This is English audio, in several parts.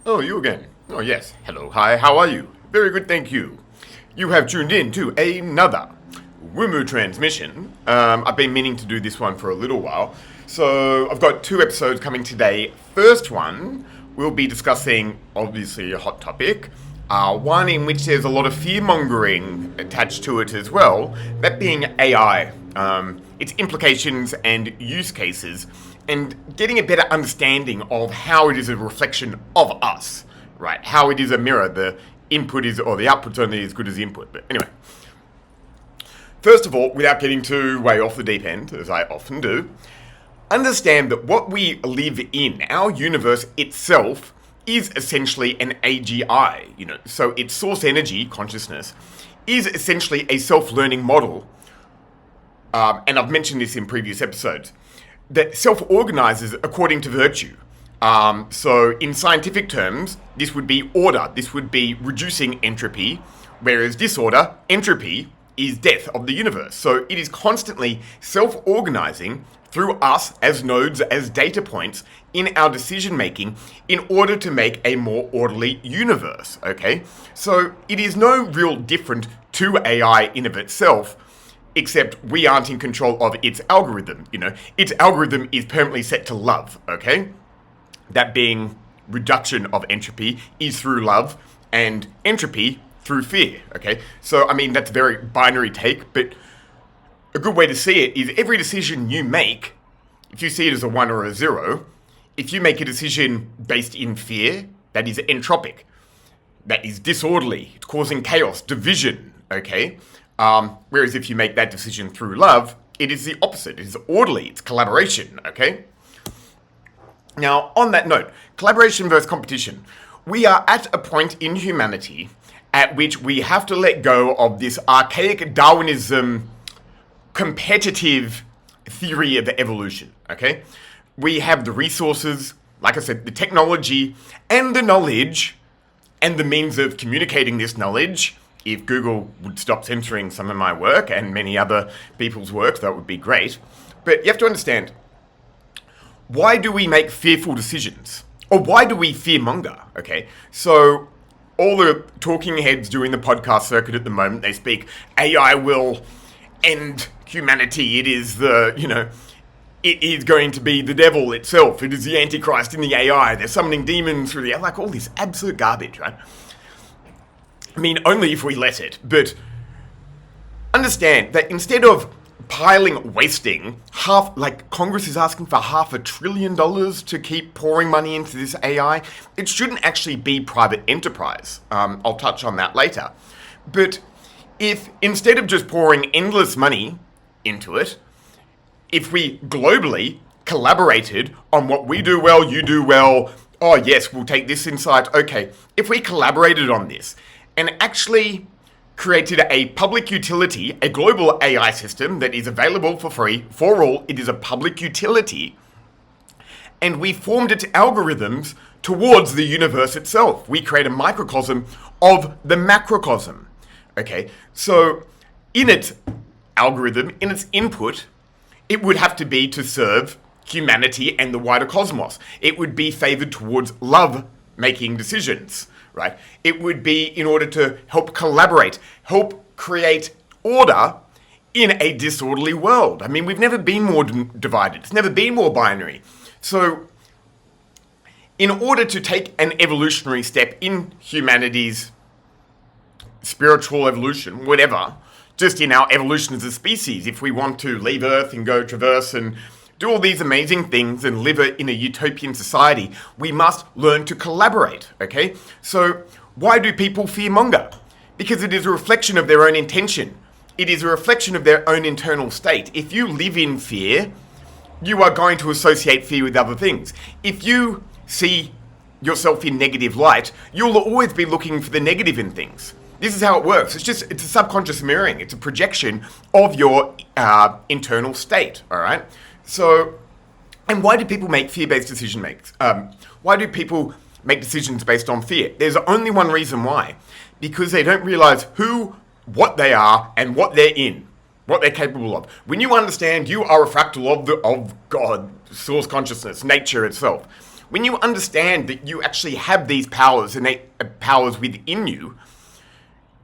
Oh, you again. Oh, yes. Hello, hi, how are you? Very good, thank you. You have tuned in to another Wumu transmission. I've been meaning to do this one for a little while. So, I've got two episodes coming today. First one, we'll be discussing, obviously, a hot topic. One in which there's a lot of fear-mongering attached to it as well. That being AI. Its implications and use cases, and getting a better understanding of how it is a reflection of us, right? How it is a mirror. The input is, or the output's only as good as the input. But anyway, first of all, without getting too way off the deep end, as I often do, understand that what we live in, our universe itself, is essentially an AGI, so its source energy, consciousness, is essentially a self-learning model. And I've mentioned this in previous episodes, that self-organizes according to virtue. So in scientific terms, this would be order, this would be reducing entropy, whereas disorder, entropy, is death of the universe. So it is constantly self-organizing through us as nodes, as data points in our decision making in order to make a more orderly universe, okay? So it is no real different to AI in of itself, except we aren't in control of its algorithm, Its algorithm is permanently set to love, okay? That being reduction of entropy is through love, and entropy through fear, okay? So, that's a very binary take, but a good way to see it is every decision you make, if you see it as a 1 or a 0, if you make a decision based in fear, that is entropic, that is disorderly, it's causing chaos, division, okay? Whereas if you make that decision through love, it is the opposite. It is orderly. It's collaboration, okay? Now, on that note, collaboration versus competition. We are at a point in humanity at which we have to let go of this archaic Darwinism competitive theory of evolution, okay? We have the resources, like I said, the technology and the knowledge and the means of communicating this knowledge. If Google would stop censoring some of my work and many other people's work, that would be great. But you have to understand, why do we make fearful decisions? Or why do we fearmonger? Okay, so all the talking heads doing the podcast circuit at the moment, they speak, AI will end humanity. It is it is going to be the devil itself. It is the Antichrist in the AI. They're summoning demons through the, like all this absolute garbage, right? Only if we let it, but understand that instead of wasting Congress is asking for $500 billion to keep pouring money into this AI, it shouldn't actually be private enterprise. I'll touch on that later. But if instead of just pouring endless money into it, if we globally collaborated on what we do well, you do well, oh yes, we'll take this insight, okay, if we collaborated on this, and actually created a public utility, a global AI system that is available for free, for all, it is a public utility, and we formed its algorithms towards the universe itself. We create a microcosm of the macrocosm, okay? So, in its algorithm, in its input, it would have to be to serve humanity and the wider cosmos. It would be favored towards love making decisions, right? It would be in order to help collaborate, help create order in a disorderly world. We've never been more divided. It's never been more binary. So, in order to take an evolutionary step in humanity's spiritual evolution, whatever, just in our evolution as a species, if we want to leave Earth and go traverse and do all these amazing things and live in a utopian society, we must learn to collaborate, okay? So, why do people fearmonger? Because it is a reflection of their own intention. It is a reflection of their own internal state. If you live in fear, you are going to associate fear with other things. If you see yourself in negative light, you'll always be looking for the negative in things. This is how it works. It's a subconscious mirroring. It's a projection of your internal state, all right? So, and why do people make fear-based decision makes? Why do people make decisions based on fear? There's only one reason why. Because they don't realize who, what they are, and what they're in, what they're capable of. When you understand you are a fractal of God, source consciousness, nature itself. when you understand that you actually have these powers, innate powers within you,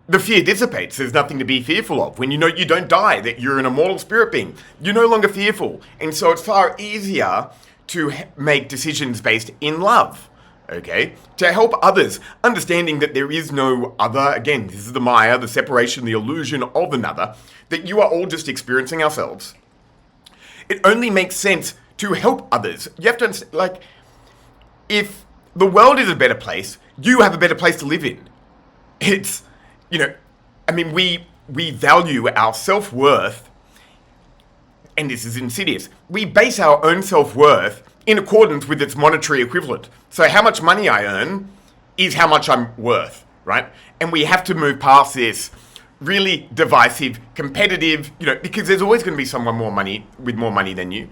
the fear dissipates. There's nothing to be fearful of. When you know you don't die, that you're an immortal spirit being, you're no longer fearful. And so it's far easier to make decisions based in love, okay? To help others, understanding that there is no other, again, this is the Maya, the separation, the illusion of another, that you are all just experiencing ourselves. It only makes sense to help others. You have to understand, like, if the world is a better place, you have a better place to live in. It's, you know, I mean, we value our self-worth, and this is insidious. We base our own self-worth in accordance with its monetary equivalent. So how much money I earn is how much I'm worth, right? And we have to move past this really divisive, competitive, you know, because there's always going to be someone with more money than you.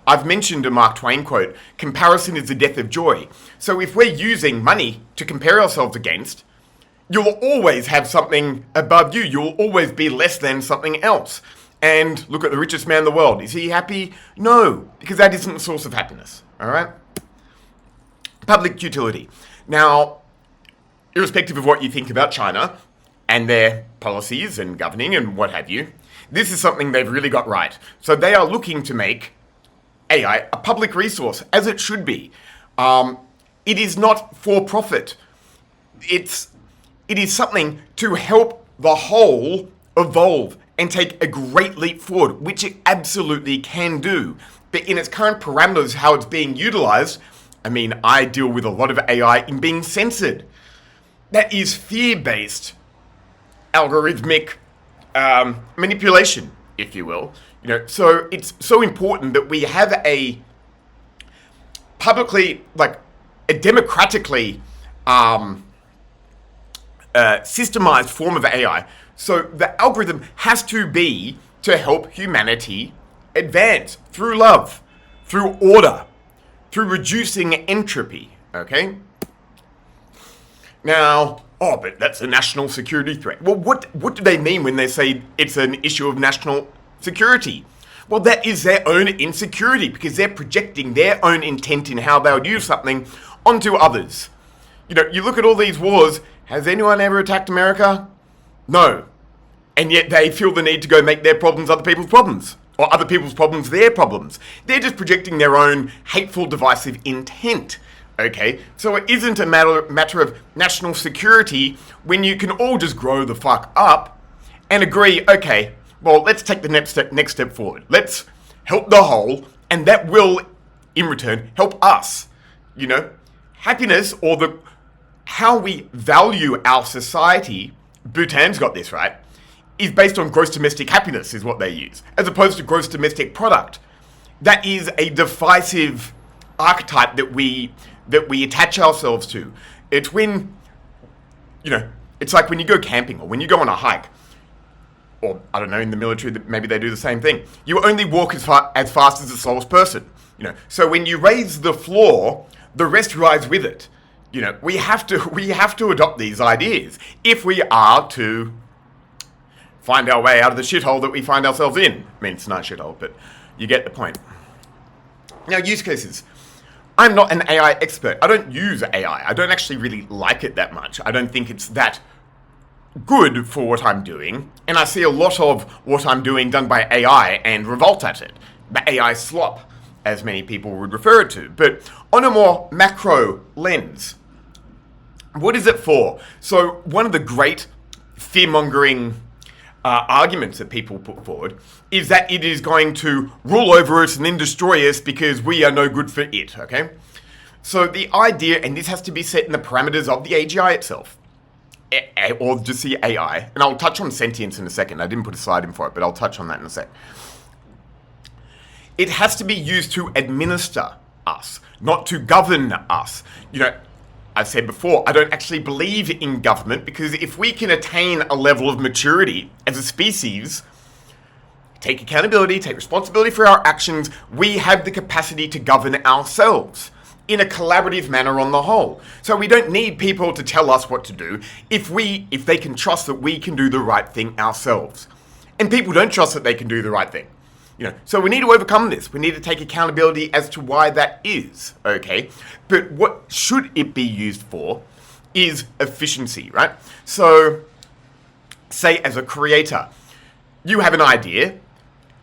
I've mentioned a Mark Twain quote, comparison is the death of joy. So if we're using money to compare ourselves against, you'll always have something above you. You'll always be less than something else. And look at the richest man in the world. Is he happy? No, because that isn't the source of happiness. All right? Public utility. Now, irrespective of what you think about China and their policies and governing and what have you, this is something they've really got right. So they are looking to make AI a public resource, as it should be. It is not for profit. It is something to help the whole evolve and take a great leap forward, which it absolutely can do. But in its current parameters, how it's being utilized, I mean, I deal with a lot of AI in being censored. That is fear-based, algorithmic manipulation, if you will. You know, so it's so important that we have a publicly, like, a democratically systemized form of AI. So the algorithm has to be to help humanity advance through love, through order, through reducing entropy, okay? Now, but that's a national security threat. Well, what do they mean when they say it's an issue of national security? Well, that is their own insecurity, because they're projecting their own intent in how they would use something onto others. You know, you look at all these wars, has anyone ever attacked America? No. And yet they feel the need to go make their problems other people's problems, or other people's problems their problems. They're just projecting their own hateful, divisive intent. Okay, so it isn't a matter of national security when you can all just grow the fuck up and agree, okay, well, let's take the next step forward. Let's help the whole, and that will, in return, help us. You know, happiness, or how we value our society, Bhutan's got this right, is based on gross domestic happiness, is what they use, as opposed to gross domestic product. That is a divisive archetype that we attach ourselves to. It's when, you know, it's like when you go camping or when you go on a hike, or I don't know, in the military, maybe they do the same thing. You only walk as fast as the slowest person, you know. So when you raise the floor, the rest rise with it. You know, we have to adopt these ideas if we are to find our way out of the shithole that we find ourselves in. I mean, it's not a shithole, but you get the point. Now, use cases. I'm not an AI expert. I don't use AI. I don't actually really like it that much. I don't think it's that good for what I'm doing. And I see a lot of what I'm doing done by AI and revolt at it. The AI slop, as many people would refer it to. But on a more macro lens, what is it for? So one of the great fear-mongering arguments that people put forward is that it is going to rule over us and then destroy us because we are no good for it, okay? So the idea, and this has to be set in the parameters of the AGI itself, or just the AI, and I'll touch on sentience in a second. I didn't put a slide in for it, but I'll touch on that in a sec. It has to be used to administer us, not to govern us. You know, I've said before, I don't actually believe in government, because if we can attain a level of maturity as a species, take accountability, take responsibility for our actions, we have the capacity to govern ourselves in a collaborative manner on the whole. So we don't need people to tell us what to do if they can trust that we can do the right thing ourselves. And people don't trust that they can do the right thing. So we need to overcome this. We need to take accountability as to why that is, okay? But what should it be used for is efficiency, right? So, say as a creator, you have an idea,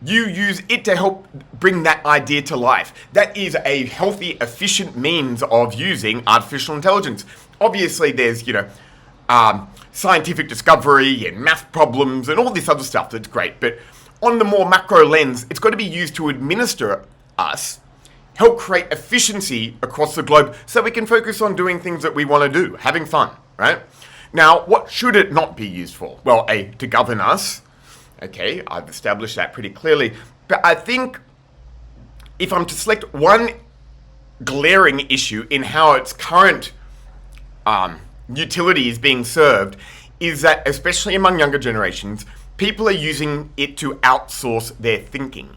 you use it to help bring that idea to life. That is a healthy, efficient means of using artificial intelligence. Obviously, there's, scientific discovery and math problems and all this other stuff that's great, but on the more macro lens, it's got to be used to administer us, help create efficiency across the globe so we can focus on doing things that we want to do, having fun, right? Now, what should it not be used for? Well, to govern us. Okay, I've established that pretty clearly. But I think if I'm to select one glaring issue in how its current utility is being served, is that, especially among younger generations, people are using it to outsource their thinking.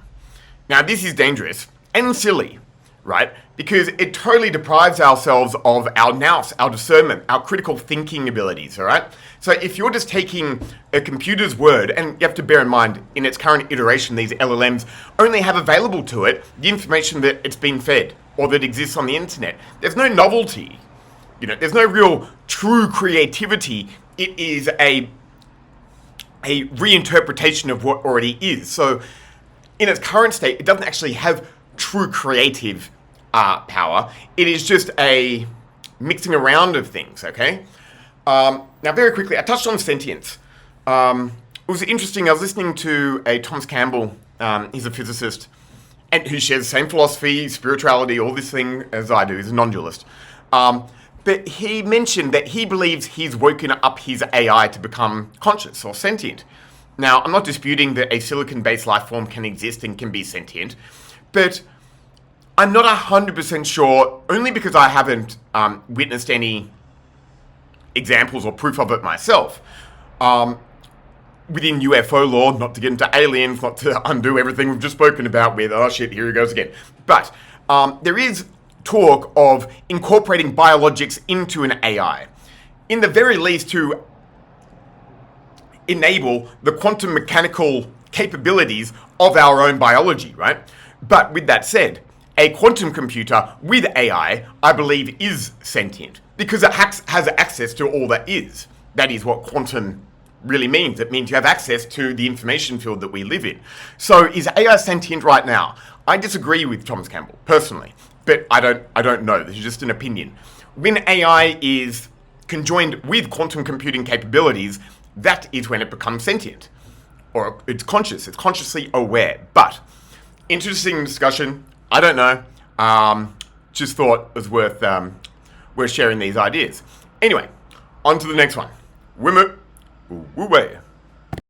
Now, this is dangerous and silly, right? Because it totally deprives ourselves of our nous, our discernment, our critical thinking abilities, all right? So if you're just taking a computer's word, and you have to bear in mind, in its current iteration, these LLMs only have available to it the information that it's been fed or that exists on the internet. There's no novelty. There's no real true creativity. It is a reinterpretation of what already is. So in its current state, it doesn't actually have true creative power. It is just a mixing around of things, okay? Now, very quickly, I touched on sentience. It was interesting, I was listening to a Thomas Campbell, he's a physicist, and who shares the same philosophy, spirituality, all this thing as I do. He's a non-dualist. But he mentioned that he believes he's woken up his AI to become conscious or sentient. Now, I'm not disputing that a silicon-based life form can exist and can be sentient, but I'm not 100% sure, only because I haven't witnessed any examples or proof of it myself. Within UFO lore, not to get into aliens, not to undo everything we've just spoken about with, oh shit, here he goes again. But there is talk of incorporating biologics into an AI, in the very least to enable the quantum mechanical capabilities of our own biology, right? But with that said, a quantum computer with AI, I believe, is sentient because it has access to all that is. That is what quantum really means. It means you have access to the information field that we live in. So is AI sentient right now? I disagree with Thomas Campbell, personally. But I don't know. This is just an opinion. When AI is conjoined with quantum computing capabilities, that is when it becomes sentient. Or it's conscious. It's consciously aware. But, interesting discussion. I don't know. Just thought it was worth sharing these ideas. Anyway, on to the next one. Wimu Wu Wei.